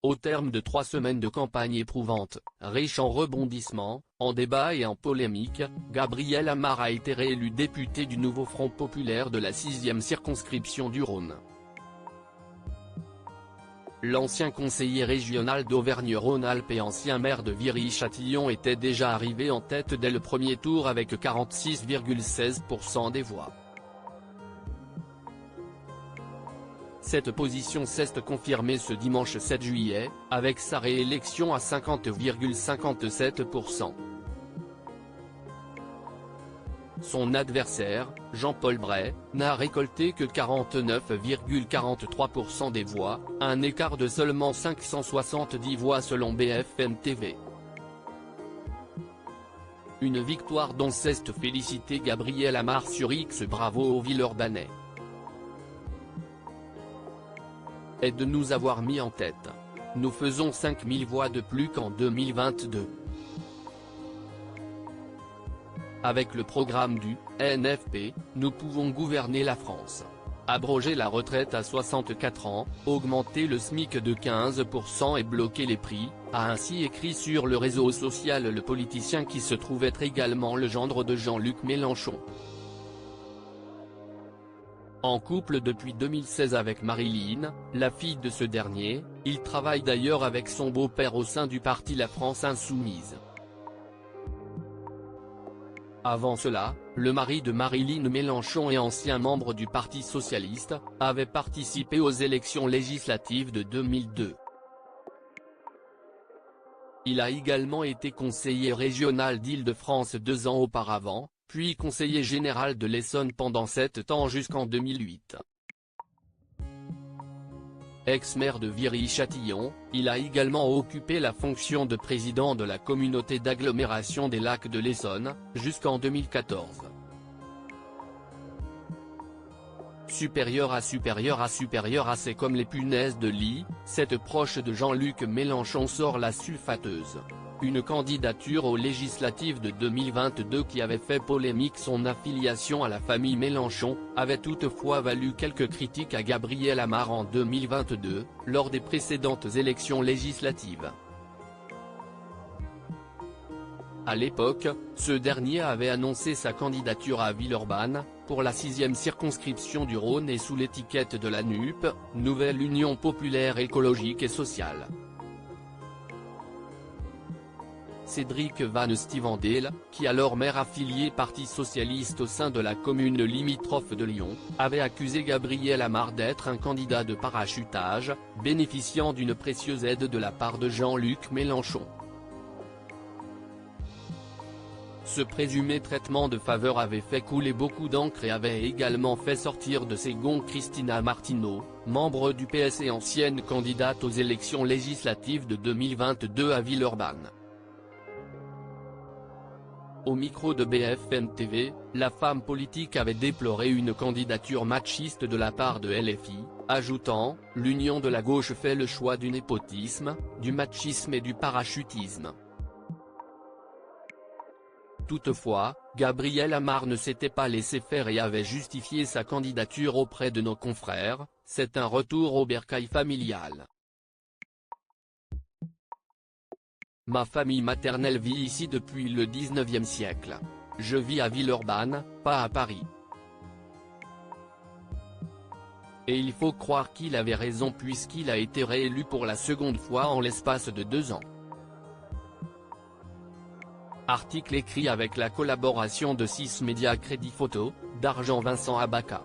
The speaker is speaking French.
Au terme de 3 semaines de campagne éprouvante, riche en rebondissements, en débats et en polémiques, Gabriel Amar a été réélu député du nouveau Front populaire de la 6e circonscription du Rhône. L'ancien conseiller régional d'Auvergne-Rhône-Alpes et ancien maire de Viry-Châtillon était déjà arrivé en tête dès le premier tour avec 46,16% des voix. Cette position s'est confirmée ce dimanche 7 juillet, avec sa réélection à 50,57%. Son adversaire, Jean-Paul Bray, n'a récolté que 49,43% des voix, un écart de seulement 570 voix selon BFM TV. Une victoire dont s'est félicité Gabriel Amar sur X. Bravo aux Villeurbanais. Et de nous avoir mis en tête. Nous faisons 5000 voix de plus qu'en 2022. Avec le programme du NFP, nous pouvons gouverner la France. Abroger la retraite à 64 ans, augmenter le SMIC de 15% et bloquer les prix, a ainsi écrit sur le réseau social le politicien qui se trouve être également le gendre de Jean-Luc Mélenchon. En couple depuis 2016 avec Marilyn, la fille de ce dernier, il travaille d'ailleurs avec son beau-père au sein du parti La France Insoumise. Avant cela, le mari de Marilyn Mélenchon et ancien membre du Parti socialiste, avait participé aux élections législatives de 2002. Il a également été conseiller régional d'Île-de-France 2 ans auparavant, puis conseiller général de l'Essonne pendant 7 ans jusqu'en 2008. Ex-maire de Viry-Châtillon, il a également occupé la fonction de président de la communauté d'agglomération des Lacs de l'Essonne, jusqu'en 2014. Supérieur à, c'est comme les punaises de lit, cette proche de Jean-Luc Mélenchon sort la sulfateuse. Une candidature aux législatives de 2022 qui avait fait polémique. Son affiliation à la famille Mélenchon, avait toutefois valu quelques critiques à Gabriel Amar en 2022, lors des précédentes élections législatives. À l'époque, ce dernier avait annoncé sa candidature à Villeurbanne, pour la 6e circonscription du Rhône et sous l'étiquette de la NUP, Nouvelle Union Populaire Écologique et Sociale. Cédric Van Stevendale, qui alors maire affilié Parti socialiste au sein de la commune limitrophe de Lyon, avait accusé Gabriel Amar d'être un candidat de parachutage, bénéficiant d'une précieuse aide de la part de Jean-Luc Mélenchon. Ce présumé traitement de faveur avait fait couler beaucoup d'encre et avait également fait sortir de ses gonds Christina Martineau, membre du PS et ancienne candidate aux élections législatives de 2022 à Villeurbanne. Au micro de BFM TV, la femme politique avait déploré une candidature machiste de la part de LFI, ajoutant « L'union de la gauche fait le choix du népotisme, du machisme et du parachutisme ». Toutefois, Gabriel Amar ne s'était pas laissé faire et avait justifié sa candidature auprès de nos confrères, c'est un retour au bercail familial. Ma famille maternelle vit ici depuis le 19e siècle. Je vis à Villeurbanne, pas à Paris. Et il faut croire qu'il avait raison puisqu'il a été réélu pour la seconde fois en l'espace de 2 ans. Article écrit avec la collaboration de 6 médias Crédit Photo, d'Argent Vincent Abaca.